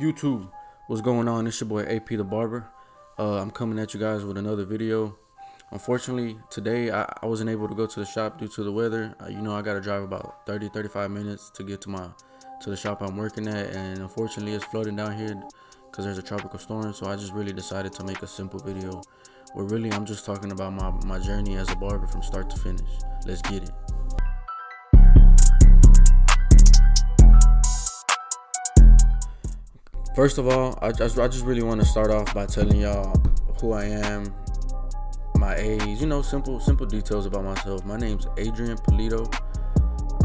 YouTube, what's going on? It's your boy AP the Barber. I'm coming at you guys with another video. Unfortunately, today I wasn't able to go to the shop due to the weather. I got to drive about 30-35 minutes to get to the shop I'm working at, and unfortunately it's flooding down here because there's a tropical storm. So I just really decided to make a simple video where really I'm just talking about my journey as a barber from start to finish. Let's get it. First of all, I just really want to start off by telling y'all who I am, my age, simple details about myself. My name's Adrian Polito.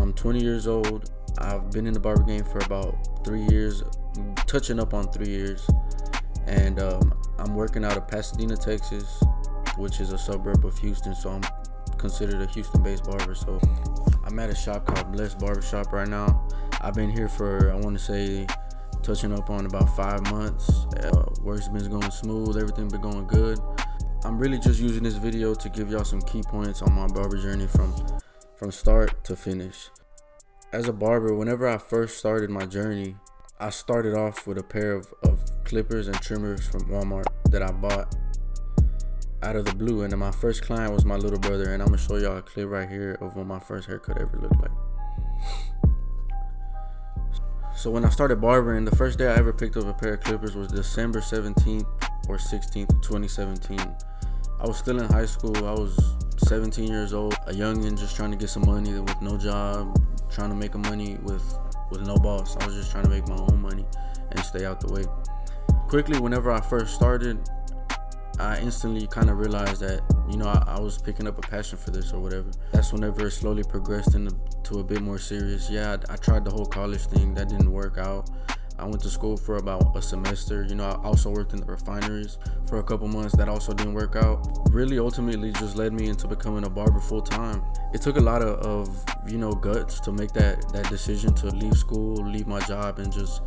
I'm 20 years old. I've been in the barber game for about 3 years, touching up on 3 years, and I'm working out of Pasadena, Texas, which is a suburb of Houston. So I'm considered a Houston-based barber. So I'm at a shop called Blessed Barbershop right now. I've been here for, I want to say, touching up on about 5 months. Work's been going smooth, everything been going good. I'm really just using this video to give y'all some key points on my barber journey from start to finish. As a barber, whenever I first started my journey, I started off with a pair of clippers and trimmers from Walmart that I bought out of the blue. And then my first client was my little brother, and I'm gonna show y'all a clip right here of what my first haircut ever looked like. So when I started barbering, the first day I ever picked up a pair of clippers was December 17th or 16th, 2017. I was still in high school. I was 17 years old, a youngin' just trying to get some money with no job, trying to make money with no boss. I was just trying to make my own money and stay out the way. Quickly, whenever I first started, I instantly kind of realized that, I was picking up a passion for this or whatever. That's whenever it slowly progressed into a bit more serious. Yeah, I tried the whole college thing. That didn't work out. I went to school for about a semester. I also worked in the refineries for a couple months. That also didn't work out. Really, ultimately, just led me into becoming a barber full time. It took a lot of guts to make that decision to leave school, leave my job, and just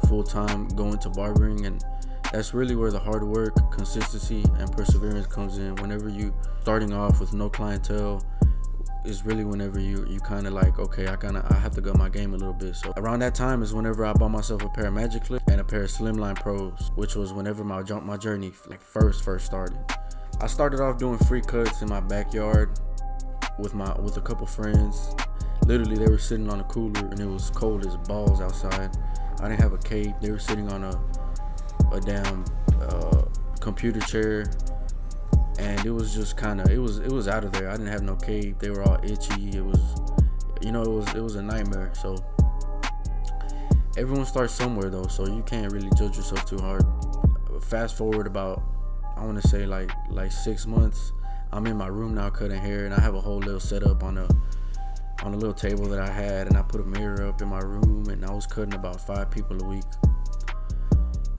full time go into barbering. And that's really where the hard work, consistency, and perseverance comes in. Whenever you starting off with no clientele, is really whenever you kind of like, okay, I have to go my game a little bit. So around that time is whenever I bought myself a pair of Magic Clips and a pair of Slimline Pros, which was whenever my journey like first started. I started off doing free cuts in my backyard with a couple friends. Literally, they were sitting on a cooler and it was cold as balls outside. I didn't have a cape. They were sitting on a damn computer chair, and it was just kind of it was out of there. I didn't have no cape. They were all itchy. It was a nightmare. So everyone starts somewhere though, so you can't really judge yourself too hard. Fast forward about, I want to say like 6 months, I'm in my room now cutting hair, and I have a whole little setup on a little table that I had, and I put a mirror up in my room, and I was cutting about 5 people a week.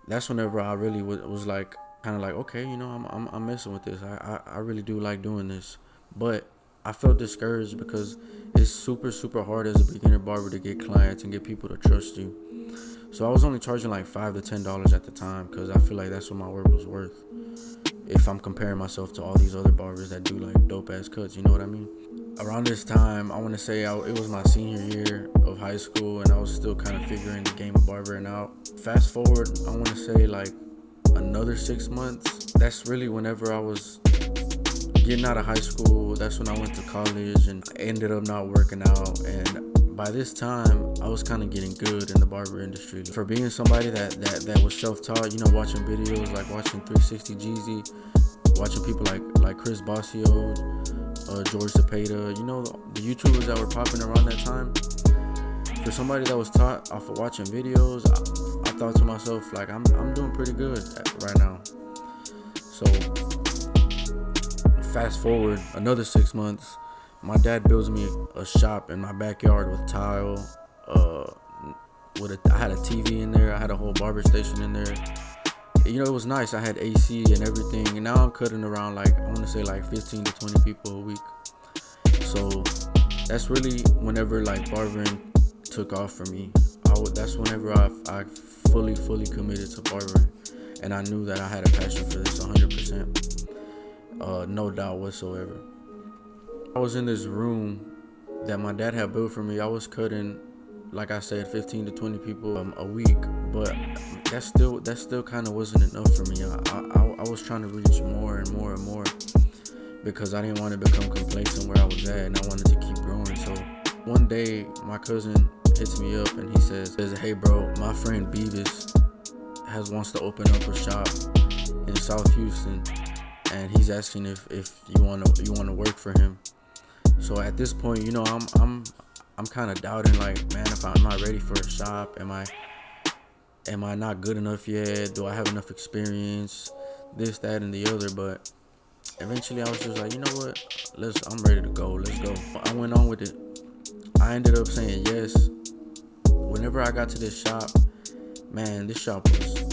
That's whenever I really was like, kind of like, okay, I'm messing with this. I really do like doing this. But I felt discouraged because it's super hard as a beginner barber to get clients and get people to trust you. So I was only charging like $5 to $10 at the time, because I feel like that's what my work was worth, if I'm comparing myself to all these other barbers that do like dope ass cuts. You know what I mean? Around this time, I want to say it was my senior year of high school, and I was still kind of figuring the game of barbering out. Fast forward, I want to say like another 6 months. That's really whenever I was getting out of high school. That's when I went to college, and I ended up not working out. And by this time, I was kind of getting good in the barber industry. For being somebody that was self-taught, watching videos, like watching 360 Jeezy, watching people like Chris Bossio, George Cepeda, the YouTubers that were popping around that time. For somebody that was taught off of watching videos, I thought to myself, like, I'm doing pretty good right now. So fast forward another 6 months, my dad builds me a shop in my backyard with tile. I had a TV in there. I had a whole barber station in there. It was nice. I had AC and everything, and now I'm cutting around like, I want to say like 15 to 20 people a week. So that's really whenever like barbering took off for me. That's whenever I fully committed to barbering, and I knew that I had a passion for this 100%, no doubt whatsoever. I was in this room that my dad had built for me. I was cutting like I said, 15 to 20 people a week, but that still kind of wasn't enough for me. I was trying to reach more and more and more because I didn't want to become complacent where I was at, and I wanted to keep growing. So one day my cousin hits me up and he says, "Hey bro, my friend Beavis wants to open up a shop in South Houston, and he's asking if you wanna work for him." So at this point, I'm kind of doubting, like, man, if I'm not ready for a shop, am I not good enough yet? Do I have enough experience? This, that, and the other. But eventually, I was just like, you know what? I'm ready to go. Let's go. I went on with it. I ended up saying yes. Whenever I got to this shop, man, this shop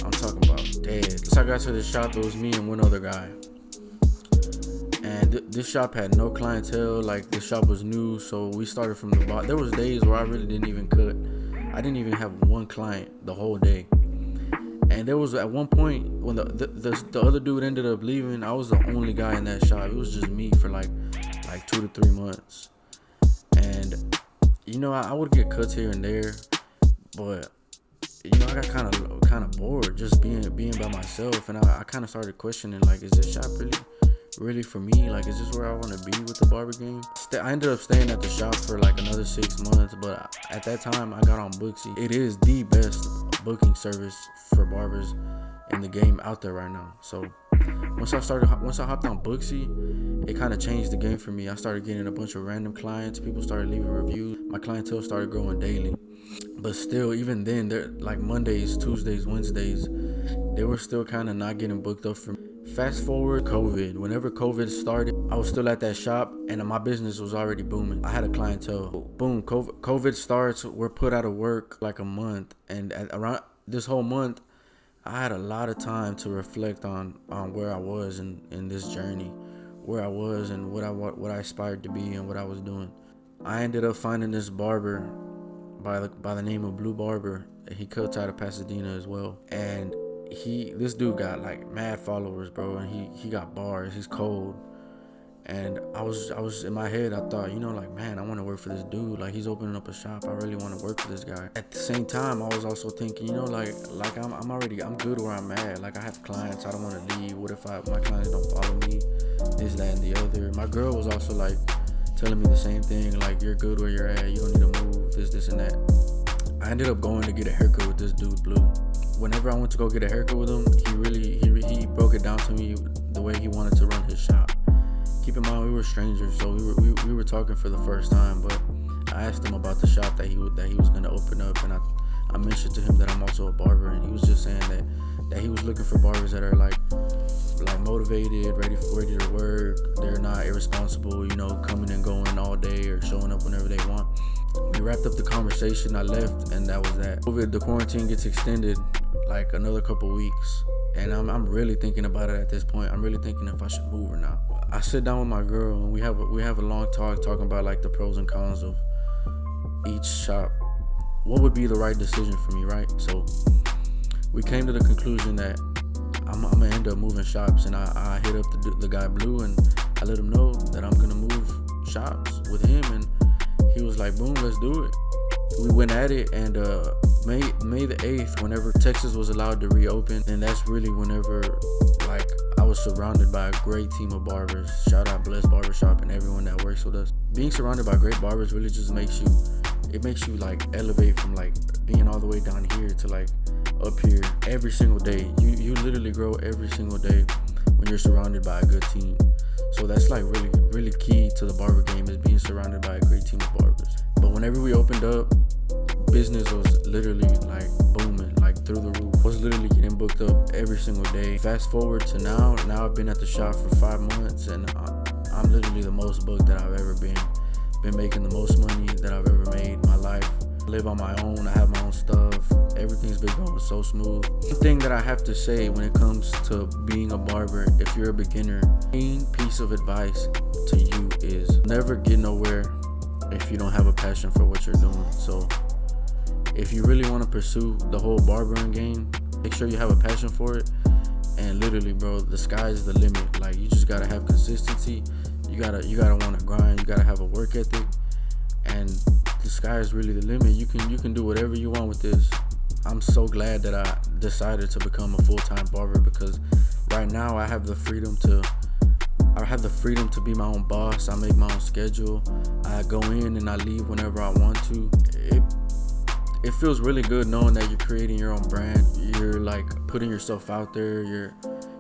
I'm talking about dead. So I got to this shop, it was me and one other guy. And this shop had no clientele. Like, this shop was new, so we started from the bottom. There was days where I really didn't even cut. I didn't even have one client the whole day. And there was at one point when the other dude ended up leaving, I was the only guy in that shop. It was just me for like 2 to 3 months. And I would get cuts here and there, but I got kind of bored just being by myself, and I kind of started questioning, like, is this shop really for me? Like, is this where I want to be with the barber game? I ended up staying at the shop for like another 6 months, but at that time I got on Booksy. It is the best booking service for barbers in the game out there right now. So once I hopped on Booksy, it kind of changed the game for me. I started getting a bunch of random clients. People started leaving reviews. My clientele started growing daily. But still, even then, they're like Mondays, Tuesdays, Wednesdays, they were still kind of not getting booked up for me. Fast forward COVID. Whenever COVID started, I was still at that shop, and my business was already booming. I had a clientele. Boom, COVID starts. We're put out of work like a month, and around this whole month, I had a lot of time to reflect on where I was in this journey, where I was and what I aspired to be and what I was doing. I ended up finding this barber by the name of Barber. He cuts out of Pasadena as well, and this dude got like mad followers, bro, and he got bars. He's cold. And I was in my head, I thought, like, man, I want to work for this dude. Like, he's opening up a shop. I really want to work for this guy. At the same time, I was also thinking, like I'm good where I'm at. Like, I have clients. I don't want to leave. What if my clients don't follow me? This, that, and the other. My girl was also like telling me the same thing. Like, you're good where you're at. You don't need to move. This, and that. I ended up going to get a haircut with this dude, Blue. Whenever I went to go get a haircut with him, he broke it down to me the way he wanted to run his shop. Keep in mind, we were strangers, so we were talking for the first time. But I asked him about the shop that he was gonna open up, and I mentioned to him that I'm also a barber, and he was just saying that he was looking for barbers that are like motivated, ready to work. They're not irresponsible, coming and going all day or showing up whenever they want. We wrapped up the conversation. I left, and that was that. The quarantine gets extended like another couple weeks, and I'm really thinking about it at this point. I'm really thinking if I should move or not. I sit down with my girl, and we have a long talk talking about like the pros and cons of each shop. What would be the right decision for me, right? So we came to the conclusion that I'm gonna end up moving shops, and I hit up the guy Blue, and I let him know that I'm gonna move shops with him, and he was like, boom, let's do it. We went at it, and May the 8th, whenever Texas was allowed to reopen, and that's really whenever like I was surrounded by a great team of barbers. Shout out Bless Barbershop and everyone that works with us. Being surrounded by great barbers really just makes you like elevate from like being all the way down here to like up here every single day. You literally grow every single day when you're surrounded by a good team. So that's like really, really key to the barber game, is being surrounded by a great team of barbers. But whenever we opened up, business was literally like booming, like through the roof. I was literally getting booked up every single day. Fast forward to now I've been at the shop for 5 months, and I'm literally the most booked that I've ever been making the most money that I've ever made in my life. I live on my own. I have my own stuff. Everything's been going so smooth. The thing that I have to say when it comes to being a barber, if you're a beginner, main piece of advice to you is never get nowhere if you don't have a passion for what you're doing. So if you really want to pursue the whole barbering game, make sure you have a passion for it. And literally, bro, the sky's the limit. Like, you just gotta have consistency. You gotta want to grind. You gotta have a work ethic. And the sky is really the limit. You can do whatever you want with this. I'm so glad that I decided to become a full-time barber, because right now I have the freedom to be my own boss. I make my own schedule. I go in and I leave whenever I want to. It feels really good knowing that you're creating your own brand. You're like putting yourself out there.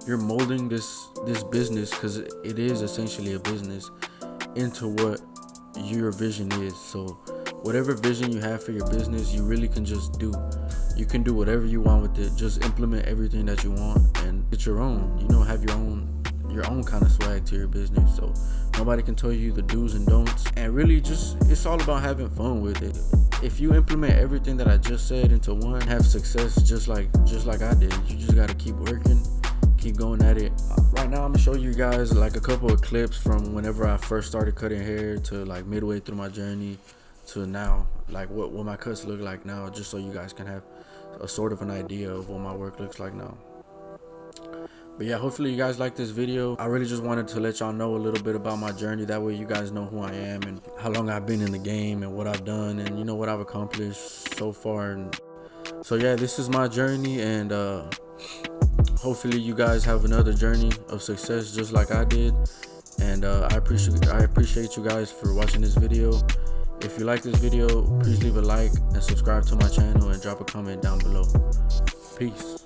You're molding this business, because it is essentially a business, into what your vision is. So whatever vision you have for your business, you really can just do. You can do whatever you want with it. Just implement everything that you want and get your own. Have your own kind of swag to your business. So nobody can tell you the do's and don'ts. And really, just it's all about having fun with it. If you implement everything that I just said into one, have success just like I did. You just gotta keep working, keep going at it. Right now, I'm gonna show you guys like a couple of clips from whenever I first started cutting hair to like midway through my journey to now, like what my cuts look like now, just so you guys can have a sort of an idea of what my work looks like now. But yeah, hopefully you guys like this video. I really just wanted to let y'all know a little bit about my journey. That way you guys know who I am and how long I've been in the game and what I've done and what I've accomplished so far. And so yeah, this is my journey, and hopefully you guys have another journey of success just like I did. And I appreciate you guys for watching this video. If you like this video, please leave a like and subscribe to my channel and drop a comment down below. Peace.